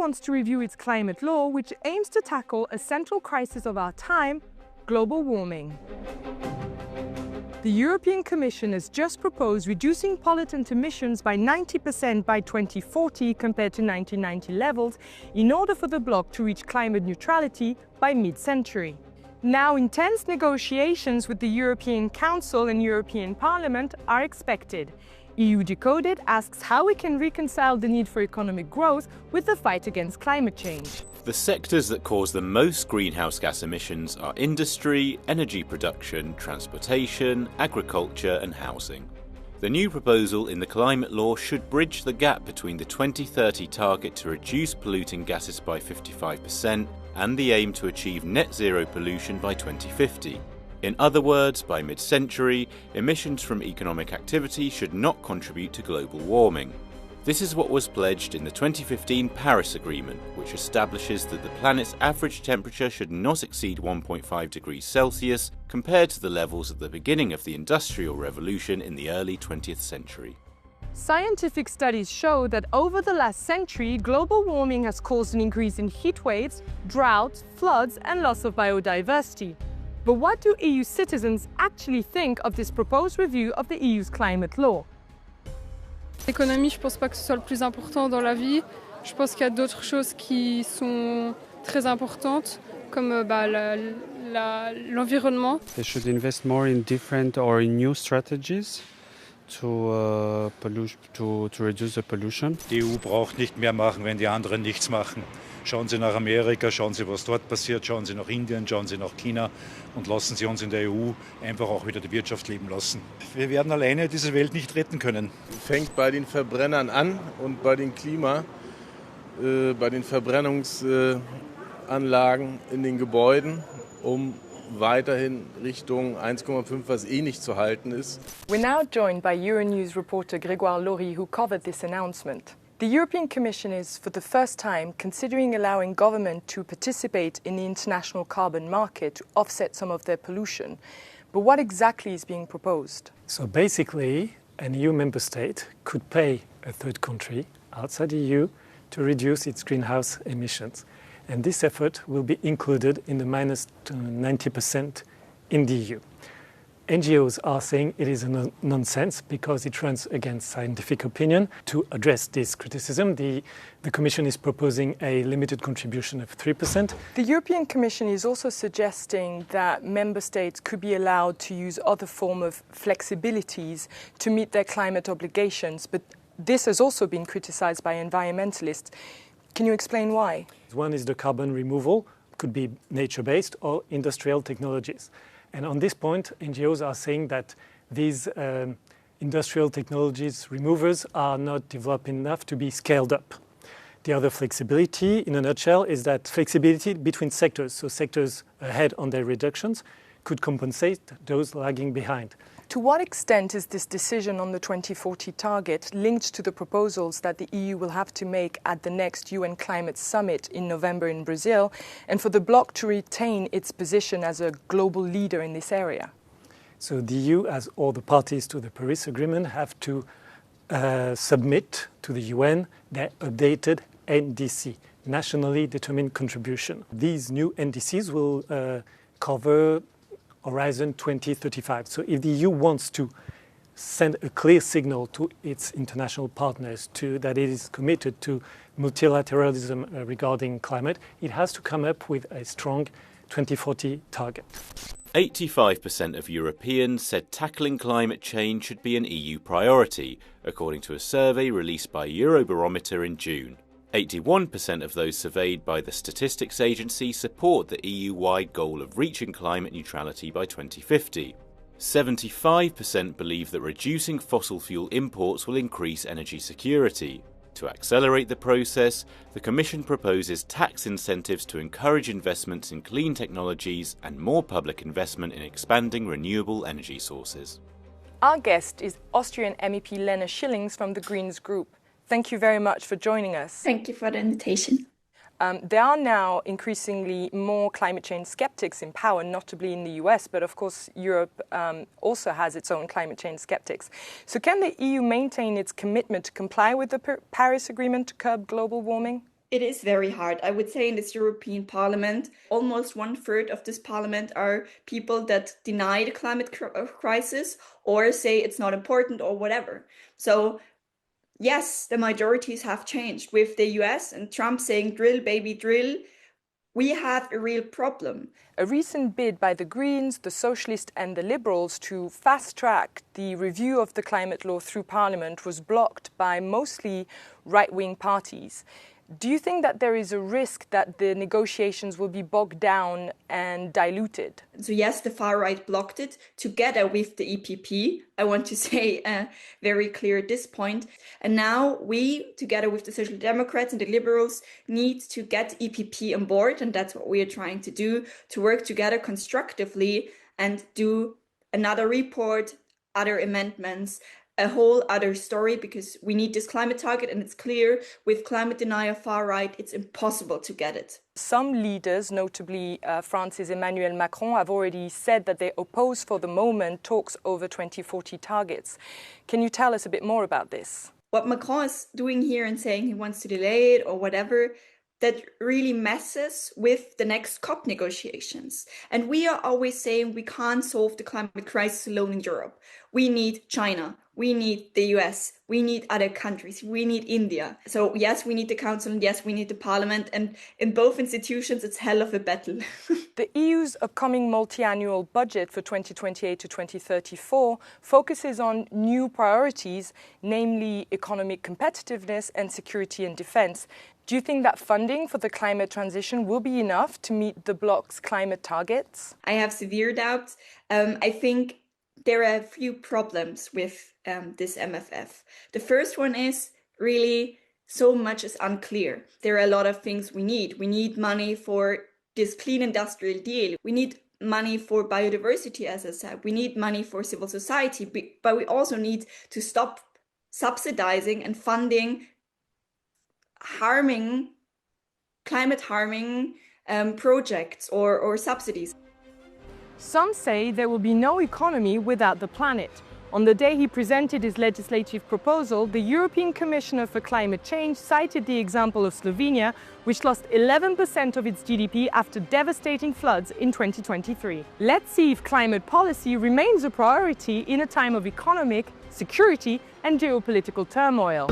wants to review its climate law, which aims to tackle a central crisis of our time, global warming. The European Commission has just proposed reducing pollutant emissions by 90% by 2040 compared to 1990 levels in order for the bloc to reach climate neutrality by mid-century. Now, intense negotiations with the European Council and European Parliament are expected. EU Decoded asks how we can reconcile the need for economic growth with the fight against climate change. The sectors that cause the most greenhouse gas emissions are industry, energy production, transportation, agriculture and housing. The new proposal in the climate law should bridge the gap between the 2030 target to reduce polluting gases by 55% and the aim to achieve net zero pollution by 2050. In other words, by mid-century, emissions from economic activity should not contribute to global warming. This is what was pledged in the 2015 Paris Agreement, which establishes that the planet's average temperature should not exceed 1.5 degrees Celsius compared to the levels at the beginning of the Industrial Revolution in the early 20th century. Scientific studies show that over the last century, global warming has caused an increase in heat waves, droughts, floods, and loss of biodiversity. But what do EU citizens actually think of this proposed review of the EU's climate law? L'économie, je ne pense pas que ce soit le plus important dans la vie. Je pense qu'il y a d'autres choses qui sont très importantes, comme l'environnement. They should invest more in different or in new strategies to reduce the pollution. Die EU braucht nicht mehr machen, wenn die anderen nichts machen. Schauen Sie nach Amerika, schauen Sie, was dort passiert, schauen Sie nach Indien, schauen Sie nach China und lassen Sie uns in der EU einfach auch wieder die Wirtschaft leben lassen. Wir werden alleine diese Welt nicht retten können. Fängt bei den Verbrennern an und bei den bei den Verbrennungsanlagen in den Gebäuden, um weiterhin Richtung 1,5, was eh nicht zu halten ist. We're now joined by Euronews reporter Grégoire Laurie, who covered this announcement. The European Commission is, for the first time, considering allowing government to participate in the international carbon market to offset some of their pollution. But what exactly is being proposed? So basically, an EU member state could pay a third country outside the EU to reduce its greenhouse emissions. And this effort will be included in the minus 90% in the EU. NGOs are saying it is a nonsense because it runs against scientific opinion. To address this criticism, the Commission is proposing a limited contribution of 3%. The European Commission is also suggesting that member states could be allowed to use other forms of flexibilities to meet their climate obligations, but this has also been criticized by environmentalists. Can you explain why? One is the carbon removal, could be nature-based or industrial technologies. And on this point, NGOs are saying that these industrial technologies removers are not developed enough to be scaled up. The other flexibility, in a nutshell, is that flexibility between sectors, so sectors ahead on their reductions, could compensate those lagging behind. To what extent is this decision on the 2040 target linked to the proposals that the EU will have to make at the next UN Climate Summit in November in Brazil, and for the bloc to retain its position as a global leader in this area? So the EU, as all the parties to the Paris Agreement, have to submit to the UN their updated NDC, nationally determined contribution. These new NDCs will cover Horizon 2035. So if the EU wants to send a clear signal to its international partners that it is committed to multilateralism regarding climate, it has to come up with a strong 2040 target. 85% of Europeans said tackling climate change should be an EU priority, according to a survey released by Eurobarometer in June. 81% of those surveyed by the Statistics Agency support the EU-wide goal of reaching climate neutrality by 2050. 75% believe that reducing fossil fuel imports will increase energy security. To accelerate the process, the Commission proposes tax incentives to encourage investments in clean technologies and more public investment in expanding renewable energy sources. Our guest is Austrian MEP Lena Schillings from the Greens Group. Thank you very much for joining us. Thank you for the invitation. There are now increasingly more climate change skeptics in power, notably in the US, but of course Europe also has its own climate change skeptics. So can the EU maintain its commitment to comply with the Paris Agreement to curb global warming? It is very hard. I would say in this European Parliament, almost 1/3 of this Parliament are people that deny the climate crisis or say it's not important or whatever. So yes, the majorities have changed. With the US and Trump saying drill, baby, drill, we have a real problem. A recent bid by the Greens, the Socialists and the Liberals to fast-track the review of the climate law through Parliament was blocked by mostly right-wing parties. Do you think that there is a risk that the negotiations will be bogged down and diluted? So yes, the far right blocked it together with the EPP. I want to say very clear at this point. And now we, together with the Social Democrats and the Liberals, need to get EPP on board. And that's what we are trying to do, to work together constructively and do another report, other amendments, a whole other story, because we need this climate target, and it's clear with climate denier far right, it's impossible to get it. Some leaders, notably France's Emmanuel Macron, have already said that they oppose for the moment talks over 2040 targets. Can you tell us a bit more about this? What Macron is doing here and saying he wants to delay it or whatever, that really messes with the next COP negotiations. And we are always saying we can't solve the climate crisis alone in Europe. We need China, we need the US, we need other countries, we need India. So yes, we need the Council, and yes, we need the Parliament, and in both institutions it's hell of a battle. The EU's upcoming multi-annual budget for 2028 to 2034 focuses on new priorities, namely economic competitiveness and security and defence. Do you think that funding for the climate transition will be enough to meet the bloc's climate targets? I have severe doubts. I think there are a few problems with this MFF. The first one is really so much is unclear. There are a lot of things we need. We need money for this clean industrial deal. We need money for biodiversity, as I said. We need money for civil society, but we also need to stop subsidizing and funding climate harming projects or subsidies. Some say there will be no economy without the planet. On the day he presented his legislative proposal, the European Commissioner for Climate Change cited the example of Slovenia, which lost 11% of its GDP after devastating floods in 2023. Let's see if climate policy remains a priority in a time of economic, security and geopolitical turmoil.